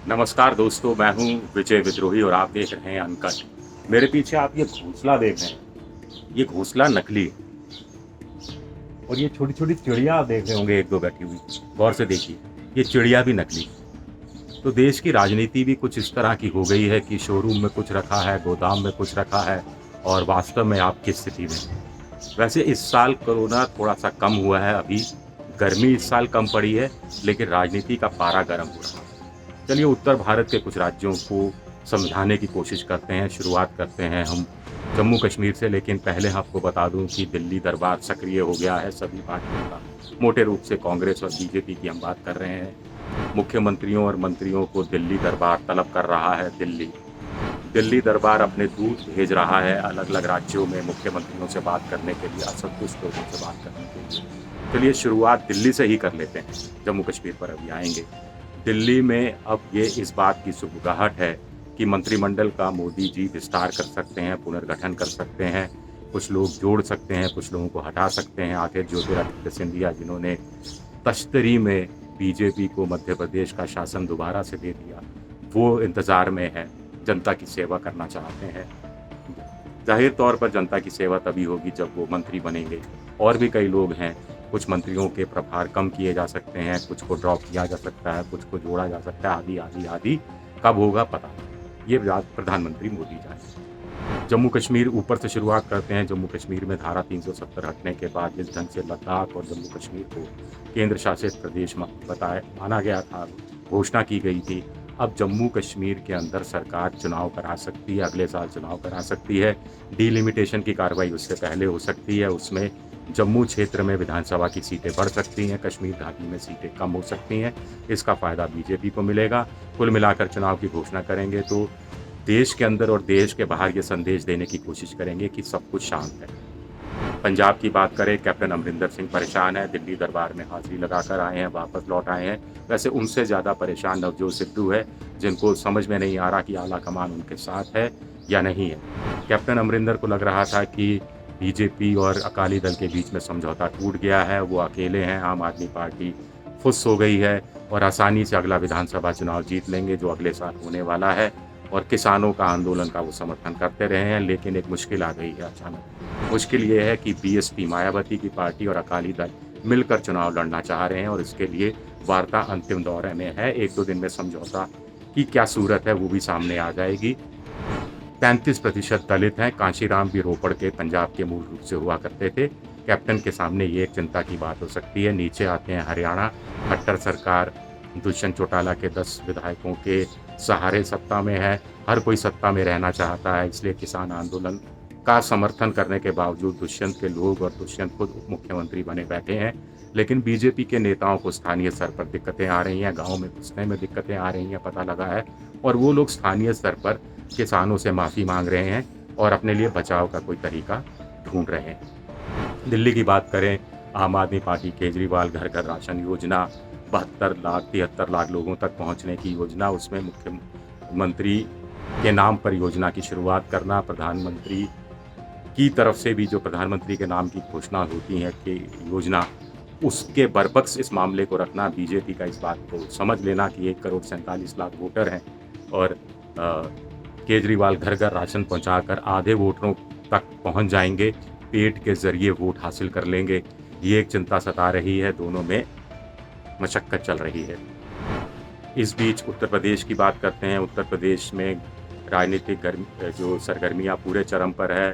नमस्कार दोस्तों, मैं हूँ विजय विद्रोही और आप देख रहे हैं अनकट। मेरे पीछे आप ये घोंसला देख रहे हैं, ये घोंसला नकली है और ये छोटी-छोटी चिड़िया आप देख रहे होंगे 1-2 बैठी हुई, गौर से देखिए, ये चिड़िया भी नकली है। तो देश की राजनीति भी कुछ इस तरह की हो गई है कि शोरूम में कुछ रखा है, गोदाम में कुछ रखा है और वास्तव में आप किस स्थिति में हैं। वैसे इस साल कोरोना थोड़ा-सा कम हुआ है अभी, गर्मी इस साल कम पड़ी है, लेकिन राजनीति का पारा गर्म हो रहा है। चलिए उत्तर भारत के कुछ राज्यों को समझाने की कोशिश करते हैं, शुरुआत करते हैं हम जम्मू कश्मीर से। लेकिन पहले आपको बता दूं कि दिल्ली दरबार सक्रिय हो गया है सभी पार्टियों का। मोटे रूप से कांग्रेस और बीजेपी की हम बात कर रहे हैं। मुख्यमंत्रियों और मंत्रियों को दिल्ली दरबार तलब कर रहा है। दिल्ली दरबार अपने दूत भेज रहा है अलग-अलग राज्यों में मुख्यमंत्रियों से बात करने के लिए, असंतुष्ट लोगों से बात करने के लिए। चलिए शुरुआत दिल्ली से ही कर लेते हैं, जम्मू कश्मीर पर अभी आएँगे। दिल्ली में अब ये इस बात की सुगबुगाहट है कि मंत्रिमंडल का मोदी जी विस्तार कर सकते हैं, पुनर्गठन कर सकते हैं, कुछ लोग जोड़ सकते हैं, कुछ लोगों को हटा सकते हैं। आखिर ज्योतिरादित्य सिंधिया जिन्होंने तश्तरी में बीजेपी को मध्य प्रदेश का शासन दोबारा से दे दिया, वो इंतज़ार में है, जनता की सेवा करना चाहते हैं। ज़ाहिर तौर पर जनता की सेवा तभी होगी जब वो मंत्री बनेंगे। और भी कई लोग हैं, कुछ मंत्रियों के प्रभार कम किए जा सकते हैं, कुछ को ड्रॉप किया जा सकता है, कुछ को जोड़ा जा सकता है, आदि। कब होगा पता नहीं। ये बात प्रधानमंत्री मोदी जाने। जम्मू कश्मीर ऊपर से शुरुआत करते हैं। जम्मू कश्मीर में धारा 370 हटने के बाद जिस ढंग से लद्दाख और जम्मू कश्मीर को केंद्र शासित प्रदेश माना गया था, घोषणा की गई थी, अब जम्मू कश्मीर के अंदर सरकार चुनाव करा सकती है, अगले साल चुनाव करा सकती है। डिलिमिटेशन की कार्रवाई उससे पहले हो सकती है। उसमें जम्मू क्षेत्र में विधानसभा की सीटें बढ़ सकती हैं, कश्मीर घाटी में सीटें कम हो सकती हैं। इसका फ़ायदा बीजेपी को मिलेगा। कुल मिलाकर चुनाव की घोषणा करेंगे तो देश के अंदर और देश के बाहर ये संदेश देने की कोशिश करेंगे कि सब कुछ शांत है। पंजाब की बात करें, कैप्टन अमरिंदर सिंह परेशान है, दिल्ली दरबार में हाज़िरी लगाकर आए हैं, वापस लौट आए हैं। वैसे उनसे ज़्यादा परेशान नवजोत सिद्धू है, जिनको समझ में नहीं आ रहा कि आला कमान उनके साथ है या नहीं है। कैप्टन अमरिंदर को लग रहा था कि बीजेपी और अकाली दल के बीच में समझौता टूट गया है, वो अकेले हैं, आम आदमी पार्टी फुस हो गई है और आसानी से अगला विधानसभा चुनाव जीत लेंगे जो अगले साल होने वाला है। और किसानों का आंदोलन का वो समर्थन करते रहे हैं, लेकिन एक मुश्किल आ गई है अचानक। मुश्किल ये है कि बीएसपी मायावती की पार्टी और अकाली दल मिलकर चुनाव लड़ना चाह रहे हैं और इसके लिए वार्ता अंतिम दौर में है। 1-2 दिन में समझौता की क्या सूरत है वो भी सामने आ जाएगी। 35% दलित हैं। कांशीराम भी रोपड़ के पंजाब के मूल रूप से हुआ करते थे। कैप्टन के सामने ये एक चिंता की बात हो सकती है। नीचे आते हैं हरियाणा। खट्टर सरकार दुष्यंत चौटाला के 10 विधायकों के सहारे सत्ता में है। हर कोई सत्ता में रहना चाहता है, इसलिए किसान आंदोलन का समर्थन करने के बावजूद दुष्यंत के लोग और दुष्यंत खुद उप मुख्यमंत्री बने बैठे हैं। लेकिन बीजेपी के नेताओं को स्थानीय स्तर पर दिक्कतें आ रही हैं, गाँव में घुसने में दिक्कतें आ रही हैं, पता लगा है। और वो लोग स्थानीय स्तर पर किसानों से माफ़ी मांग रहे हैं और अपने लिए बचाव का कोई तरीका ढूंढ रहे हैं। दिल्ली की बात करें, आम आदमी पार्टी केजरीवाल घर घर राशन योजना, 72 लाख 73 लाख लोगों तक पहुंचने की योजना, उसमें मुख्यमंत्री के नाम पर योजना की शुरुआत करना, प्रधानमंत्री की तरफ से भी जो प्रधानमंत्री के नाम की घोषणा होती है कि योजना, उसके बरबक्स इस मामले को रखना, बीजेपी का इस बात को समझ लेना कि 1 करोड़ 47 लाख वोटर हैं और केजरीवाल घर घर राशन पहुंचाकर आधे वोटरों तक पहुंच जाएंगे, पेट के जरिए वोट हासिल कर लेंगे। ये एक चिंता सता रही है, दोनों में मशक्कत चल रही है। इस बीच उत्तर प्रदेश की बात करते हैं। उत्तर प्रदेश में राजनीतिक जो सरगर्मियां पूरे चरम पर है।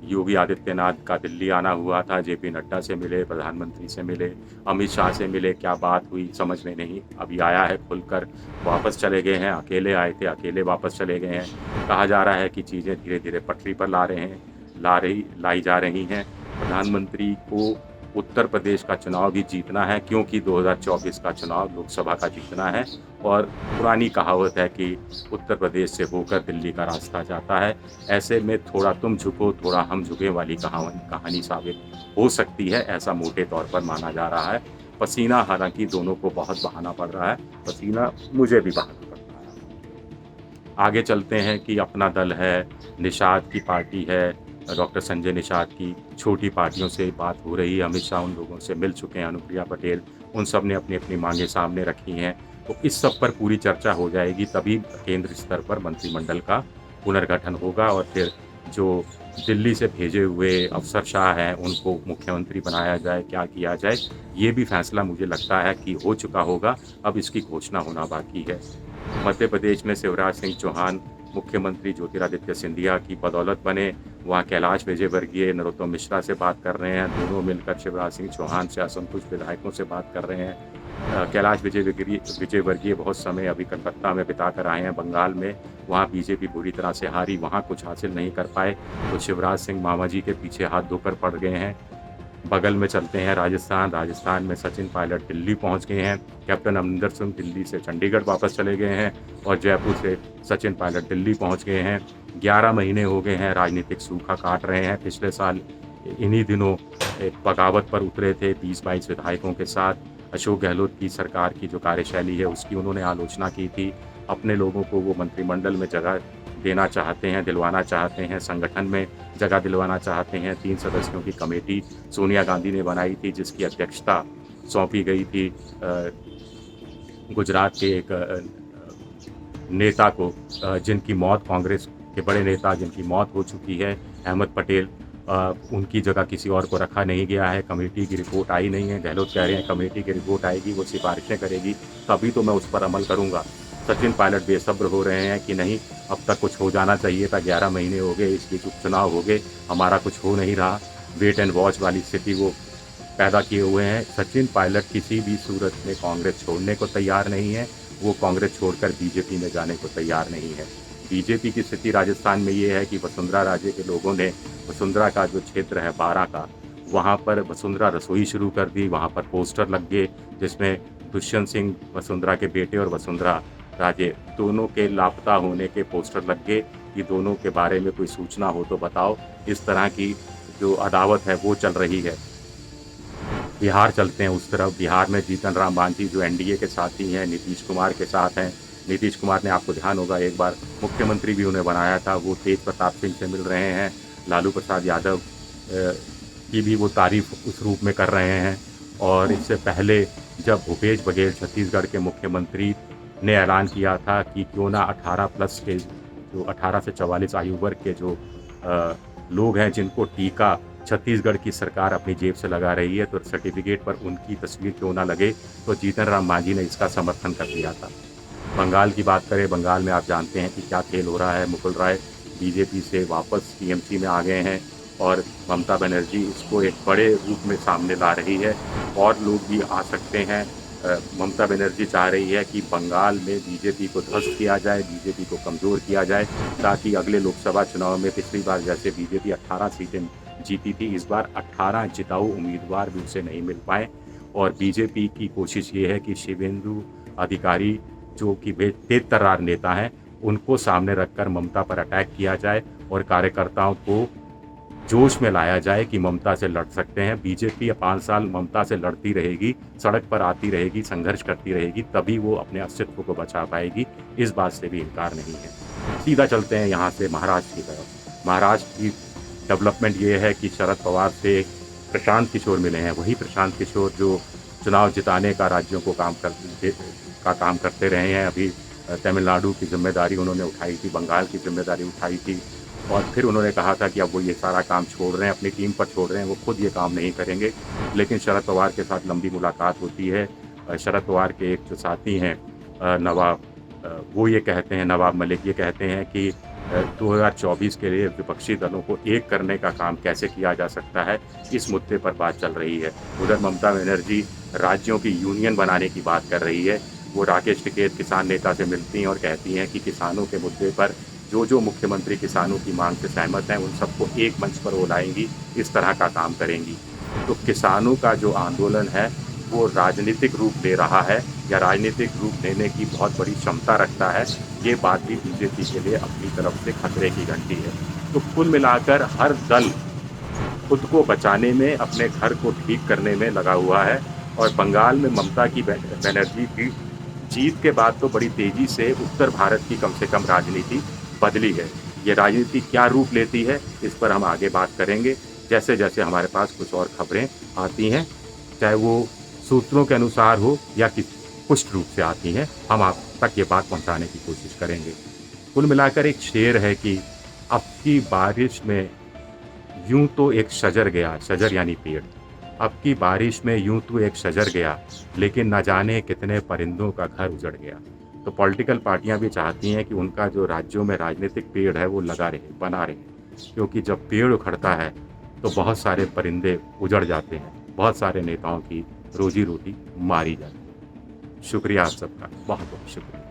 योगी आदित्यनाथ का दिल्ली आना हुआ था, जेपी नड्डा से मिले, प्रधानमंत्री से मिले, अमित शाह से मिले, क्या बात हुई समझ में नहीं। अभी आया है खुलकर, वापस चले गए हैं, अकेले आए थे अकेले वापस चले गए हैं। कहा जा रहा है कि चीज़ें धीरे धीरे पटरी पर लाई जा रही हैं। प्रधानमंत्री को उत्तर प्रदेश का चुनाव भी जीतना है, क्योंकि 2024 का चुनाव लोकसभा का जीतना है और पुरानी कहावत है कि उत्तर प्रदेश से होकर दिल्ली का रास्ता जाता है। ऐसे में थोड़ा तुम झुको थोड़ा हम झुके वाली कहानी साबित हो सकती है, ऐसा मोटे तौर पर माना जा रहा है। पसीना हालांकि दोनों को बहुत बहाना पड़ रहा है, पसीना मुझे भी बहाना पड़ रहा है। आगे चलते हैं कि अपना दल है, निषाद की पार्टी है, डॉक्टर संजय निषाद की छोटी पार्टियों से बात हो रही है। अमित शाह उन लोगों से मिल चुके हैं, अनुप्रिया पटेल, उन सब ने अपनी अपनी मांगें सामने रखी हैं। तो इस सब पर पूरी चर्चा हो जाएगी, तभी केंद्र स्तर पर मंत्रिमंडल का पुनर्गठन होगा और फिर जो दिल्ली से भेजे हुए अफसरशाह हैं उनको मुख्यमंत्री बनाया जाए, क्या किया जाए, ये भी फैसला मुझे लगता है कि हो चुका होगा, अब इसकी घोषणा होना बाकी है। मध्य प्रदेश में शिवराज सिंह चौहान मुख्यमंत्री ज्योतिरादित्य सिंधिया की बदौलत बने, वहाँ कैलाश विजयवर्गीय नरोत्तम मिश्रा से बात कर रहे हैं, दोनों मिलकर शिवराज सिंह चौहान से असंतुष्ट विधायकों से बात कर रहे हैं। कैलाश विजयवर्गीय बहुत समय अभी कलकत्ता में बिता कर आए हैं, बंगाल में, वहाँ बीजेपी बुरी तरह से हारी, वहाँ कुछ हासिल नहीं कर पाए, तो शिवराज सिंह मामा जी के पीछे हाथ धोकर पड़ गए हैं। बगल में चलते हैं राजस्थान में सचिन पायलट दिल्ली पहुंच गए हैं, कैप्टन अमरिंदर सिंह दिल्ली से चंडीगढ़ वापस चले गए हैं और जयपुर से सचिन पायलट दिल्ली पहुंच गए हैं। 11 महीने हो गए हैं राजनीतिक सूखा काट रहे हैं। पिछले साल इन्हीं दिनों एक बगावत पर उतरे थे 20-22 विधायकों के साथ। अशोक गहलोत की सरकार की जो कार्यशैली है उसकी उन्होंने आलोचना की थी। अपने लोगों को वो मंत्रिमंडल में जगह देना चाहते हैं, दिलवाना चाहते हैं, संगठन में जगह दिलवाना चाहते हैं। 3 सदस्यों की कमेटी सोनिया गांधी ने बनाई थी जिसकी अध्यक्षता सौंपी गई थी गुजरात के एक नेता को, जिनकी मौत, कांग्रेस के बड़े नेता जिनकी मौत हो चुकी है, अहमद पटेल, उनकी जगह किसी और को रखा नहीं गया है। कमेटी की रिपोर्ट आई नहीं है। गहलोत कह रहे हैं कमेटी की रिपोर्ट आएगी, वो सिफारिशें करेगी, तभी तो मैं उस पर अमल करूँगा। सचिन पायलट बेसब्र हो रहे हैं कि नहीं, अब तक कुछ हो जाना चाहिए था, 11 महीने हो गए, इस बीच उपचुनाव हो गए, हमारा कुछ हो नहीं रहा, वेट एंड वॉच वाली स्थिति वो पैदा किए हुए हैं। सचिन पायलट किसी भी सूरत में कांग्रेस छोड़ने को तैयार नहीं है, वो कांग्रेस छोड़कर बीजेपी में जाने को तैयार नहीं है। बीजेपी की स्थिति राजस्थान में ये है कि वसुंधरा राजे के लोगों ने वसुंधरा का जो क्षेत्र है 12 का, वहाँ पर वसुंधरा रसोई शुरू कर दी, वहाँ पर पोस्टर लग गए जिसमें दुष्यंत सिंह वसुंधरा के बेटे और वसुंधरा राजे दोनों के लापता होने के पोस्टर लग गए कि दोनों के बारे में कोई सूचना हो तो बताओ। इस तरह की जो अदावत है वो चल रही है। बिहार चलते हैं उस तरफ। बिहार में जीतन राम मांझी जो एनडीए के साथी हैं, नीतीश कुमार के साथ हैं। नीतीश कुमार ने, आपको ध्यान होगा, एक बार मुख्यमंत्री भी उन्हें बनाया था, वो तेज प्रताप सिंह से मिल रहे हैं। लालू प्रसाद यादव की भी वो तारीफ उस रूप में कर रहे हैं। और इससे पहले जब भूपेश बघेल छत्तीसगढ़ के मुख्यमंत्री ने ऐलान किया था कि क्यों ना 18 प्लस के, जो 18 से 44 आयु वर्ग के जो लोग हैं जिनको टीका छत्तीसगढ़ की सरकार अपनी जेब से लगा रही है, तो सर्टिफिकेट पर उनकी तस्वीर क्यों ना लगे, तो जीतन राम मांझी ने इसका समर्थन कर दिया था। बंगाल की बात करें, बंगाल में आप जानते हैं कि क्या खेल हो रहा है। मुकुल राय बीजेपी से वापस टीएमसी में आ गए हैं और ममता बनर्जी इसको एक बड़े रूप में सामने ला रही है। और लोग भी आ सकते हैं। ममता बनर्जी चाह रही है कि बंगाल में बीजेपी को ध्वस्त किया जाए, बीजेपी को कमज़ोर किया जाए, ताकि अगले लोकसभा चुनाव में पिछली बार जैसे बीजेपी 18 सीटें जीती थी, इस बार 18 जिताऊ उम्मीदवार भी उसे नहीं मिल पाए। और बीजेपी की कोशिश ये है कि शिवेंदु अधिकारी जो कि तेज-तर्रार नेता हैं, उनको सामने रखकर ममता पर अटैक किया जाए और कार्यकर्ताओं को जोश में लाया जाए कि ममता से लड़ सकते हैं। बीजेपी 5 साल ममता से लड़ती रहेगी, सड़क पर आती रहेगी, संघर्ष करती रहेगी, तभी वो अपने अस्तित्व को बचा पाएगी। इस बात से भी इनकार नहीं है। सीधा चलते हैं यहाँ से महाराष्ट्र की तरफ। महाराष्ट्र की डेवलपमेंट ये है कि शरद पवार से प्रशांत किशोर मिले हैं। वही प्रशांत किशोर जो चुनाव जिताने का राज्यों को काम करते रहे हैं। अभी तमिलनाडु की जिम्मेदारी उन्होंने उठाई थी, बंगाल की जिम्मेदारी उठाई थी, और फिर उन्होंने कहा था कि अब वो ये सारा काम छोड़ रहे हैं, अपनी टीम पर छोड़ रहे हैं, वो खुद ये काम नहीं करेंगे। लेकिन शरद पवार के साथ लंबी मुलाकात होती है। शरद पवार के एक जो साथी हैं नवाब, वो ये कहते हैं, नवाब मलिक ये कहते हैं कि 2024 के लिए विपक्षी दलों को एक करने का काम कैसे किया जा सकता है, इस मुद्दे पर बात चल रही है। उधर ममता बनर्जी राज्यों की यूनियन बनाने की बात कर रही है। वो राकेश टिकैत किसान नेता से मिलती हैं और कहती हैं कि किसानों के मुद्दे पर जो मुख्यमंत्री किसानों की मांग से सहमत हैं उन सबको एक मंच पर वो लाएंगी, इस तरह का काम करेंगी। तो किसानों का जो आंदोलन है वो राजनीतिक रूप ले रहा है या राजनीतिक रूप लेने की बहुत बड़ी क्षमता रखता है, ये बात भी बीजेपी के लिए अपनी तरफ से खतरे की घंटी है। तो कुल मिलाकर हर दल खुद को बचाने में, अपने घर को ठीक करने में लगा हुआ है। और बंगाल में ममता की बनर्जी की जीत के बाद तो बड़ी तेज़ी से उत्तर भारत की कम से कम राजनीति बदली है। ये राजनीति क्या रूप लेती है, इस पर हम आगे बात करेंगे जैसे जैसे हमारे पास कुछ और खबरें आती हैं, चाहे वो सूत्रों के अनुसार हो या पुष्ट रूप से आती हैं। हम आप तक ये बात पहुंचाने की कोशिश करेंगे। कुल मिलाकर एक शेर है कि अब की बारिश में यूं तो एक शजर गया, शजर यानी पेड़, अब की बारिश में यूं तो एक शजर गया, लेकिन न जाने कितने परिंदों का घर उजड़ गया। तो पॉलिटिकल पार्टियां भी चाहती हैं कि उनका जो राज्यों में राजनीतिक पेड़ है वो लगा रहे, बना रहे, क्योंकि जब पेड़ उखड़ता है तो बहुत सारे परिंदे उजड़ जाते हैं, बहुत सारे नेताओं की रोजी रोटी मारी जाती है। शुक्रिया आप सबका, बहुत बहुत शुक्रिया।